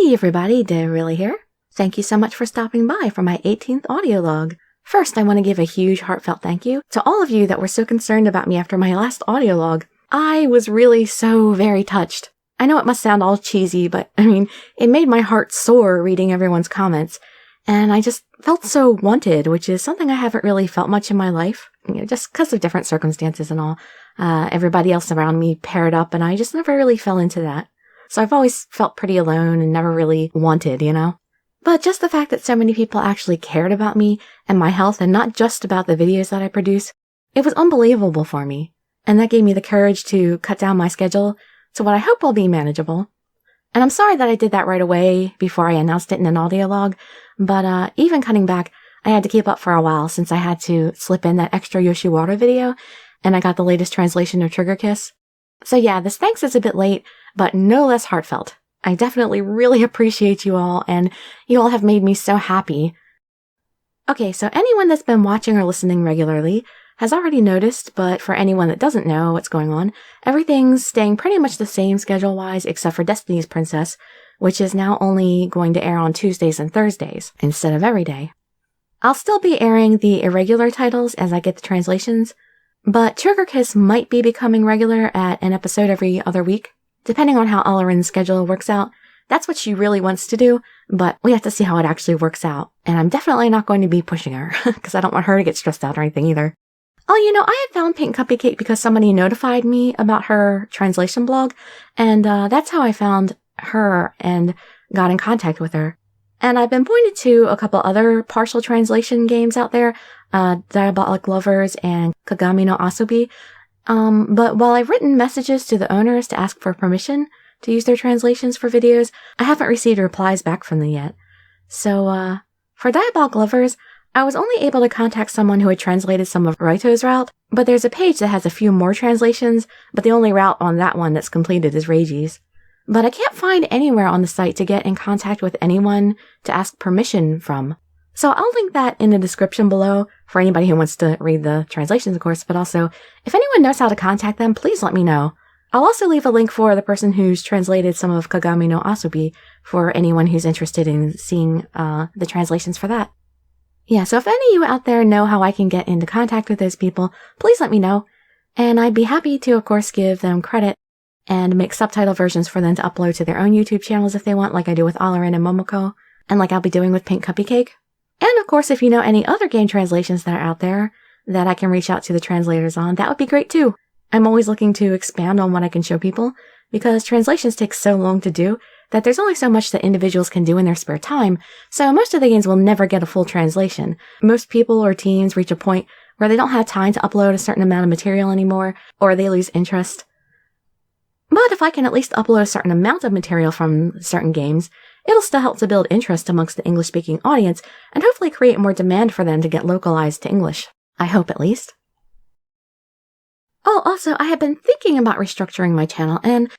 Hey everybody, Dirili here. Thank you so much for stopping by for my 18th audiolog. First, I want to give a huge heartfelt thank you to all of you that were so concerned about me after my last audiolog. I was really so very touched. I know it must sound all cheesy, but it made my heart soar reading everyone's comments. And I just felt so wanted, which is something I haven't really felt much in my life, just because of different circumstances and all. Everybody else around me paired up, and I just never really fell into that. So I've always felt pretty alone and never really wanted, But just the fact that so many people actually cared about me and my health and not just about the videos that I produce, it was unbelievable for me. And that gave me the courage to cut down my schedule to what I hope will be manageable. And I'm sorry that I did that right away before I announced it in an audiolog, but even cutting back, I had to keep up for a while since I had to slip in that extra Yoshiwara video, and I got the latest translation of Trigger Kiss. So yeah, this thanks is a bit late, but no less heartfelt. I definitely really appreciate you all, and you all have made me so happy. Okay, so anyone that's been watching or listening regularly has already noticed, but for anyone that doesn't know what's going on, everything's staying pretty much the same schedule-wise except for Destiny's Princess, which is now only going to air on Tuesdays and Thursdays instead of every day. I'll still be airing the irregular titles as I get the translations, but Trigger Kiss might be becoming regular at an episode every other week, depending on how Alarin's schedule works out. That's what she really wants to do, but we have to see how it actually works out. And I'm definitely not going to be pushing her, because I don't want her to get stressed out or anything either. Oh, I had found Pink Cupcake because somebody notified me about her translation blog, and that's how I found her and got in contact with her. And I've been pointed to a couple other partial translation games out there, Diabolik Lovers and Kagami no Asobi. But while I've written messages to the owners to ask for permission to use their translations for videos, I haven't received replies back from them yet. So, for Diabolik Lovers, I was only able to contact someone who had translated some of Raito's route, but there's a page that has a few more translations, but the only route on that one that's completed is Reiji's. But I can't find anywhere on the site to get in contact with anyone to ask permission from. So I'll link that in the description below for anybody who wants to read the translations, of course, but also, if anyone knows how to contact them, please let me know. I'll also leave a link for the person who's translated some of Kagami no Asobi for anyone who's interested in seeing the translations for that. Yeah, so if any of you out there know how I can get into contact with those people, please let me know. And I'd be happy to, of course, give them credit and make subtitle versions for them to upload to their own YouTube channels if they want, like I do with Alarin and Momoko, and like I'll be doing with Pink Cupcake. And of course, if you know any other game translations that are out there that I can reach out to the translators on, that would be great too. I'm always looking to expand on what I can show people, because translations take so long to do that there's only so much that individuals can do in their spare time, so most of the games will never get a full translation. Most people or teams reach a point where they don't have time to upload a certain amount of material anymore, or they lose interest. But if I can at least upload a certain amount of material from certain games, it'll still help to build interest amongst the English-speaking audience, and hopefully create more demand for them to get localized to English. I hope, at least. Oh, also, I have been thinking about restructuring my channel, and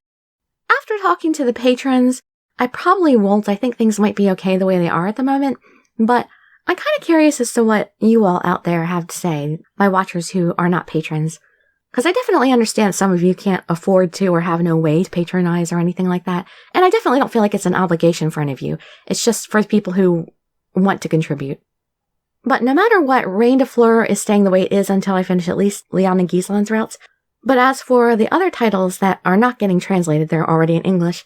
after talking to the patrons, I probably won't. I think things might be okay the way they are at the moment, but I'm kind of curious as to what you all out there have to say, my watchers who are not patrons. Because I definitely understand some of you can't afford to or have no way to patronize or anything like that, and I definitely don't feel like it's an obligation for any of you. It's just for people who want to contribute. But no matter what, Rain de Fleur is staying the way it is until I finish at least Leon and Giselin's routes. But as for the other titles that are not getting translated, they're already in English.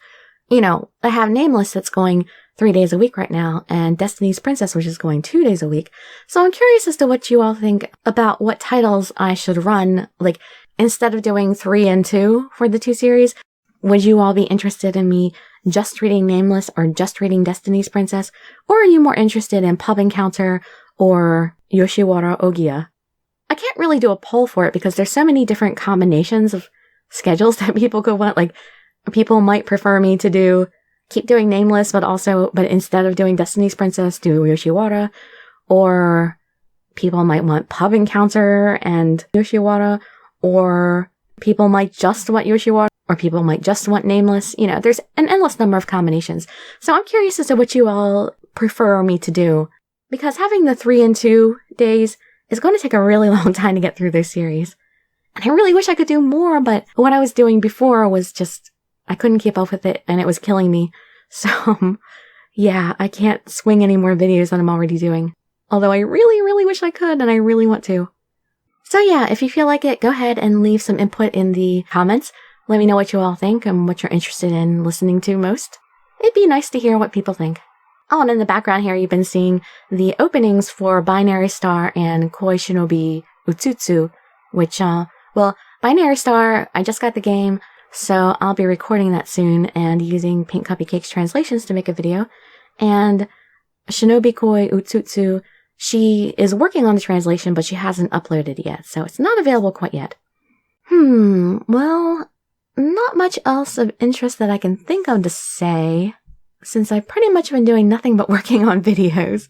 I have Nameless that's going 3 days a week right now, and Destiny's Princess, which is going 2 days a week. So I'm curious as to what you all think about what titles I should run. Like, instead of doing 3 and 2 for the 2 series, would you all be interested in me just reading Nameless or just reading Destiny's Princess? Or are you more interested in Pub Encounter or Yoshiwara Ogiya? I can't really do a poll for it because there's so many different combinations of schedules that people could want. Like, people might prefer me to keep doing Nameless, but instead of doing Destiny's Princess, do Yoshiwara. Or people might want Pub Encounter and Yoshiwara. Or people might just want Yoshiwara. Or people might just want Nameless. There's an endless number of combinations. So I'm curious as to what you all prefer me to do. Because having the 3 and 2 days is going to take a really long time to get through this series. And I really wish I could do more, but what I was doing before was just, I couldn't keep up with it, and it was killing me. So, yeah, I can't swing any more videos than I'm already doing. Although I really, really wish I could, and I really want to. So yeah, if you feel like it, go ahead and leave some input in the comments. Let me know what you all think and what you're interested in listening to most. It'd be nice to hear what people think. Oh, and in the background here, you've been seeing the openings for Binary Star and Koi Shinobi Utsutsu, which, Binary Star, I just got the game, so I'll be recording that soon and using Pink Cupcake's translations to make a video. And Shinobi Koi Utsutsu, she is working on the translation, but she hasn't uploaded yet, so it's not available quite yet. Well, not much else of interest that I can think of to say, since I've pretty much been doing nothing but working on videos.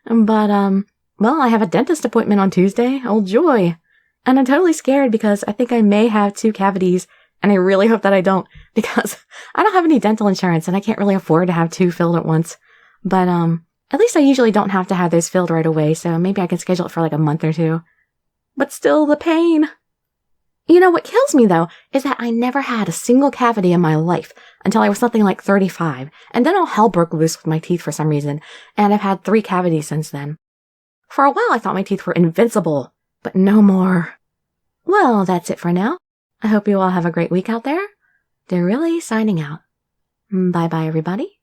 But, I have a dentist appointment on Tuesday. Oh, joy. And I'm totally scared because I think I may have 2 cavities, and I really hope that I don't, because I don't have any dental insurance, and I can't really afford to have 2 filled at once. But, at least I usually don't have to have those filled right away, so maybe I can schedule it for like a month or 2. But still, the pain. You know, what kills me, though, is that I never had a single cavity in my life until I was something like 35, and then all hell broke loose with my teeth for some reason, and I've had 3 cavities since then. For a while, I thought my teeth were invincible, but no more. Well, that's it for now. I hope you all have a great week out there. Dirili signing out. Bye-bye, everybody.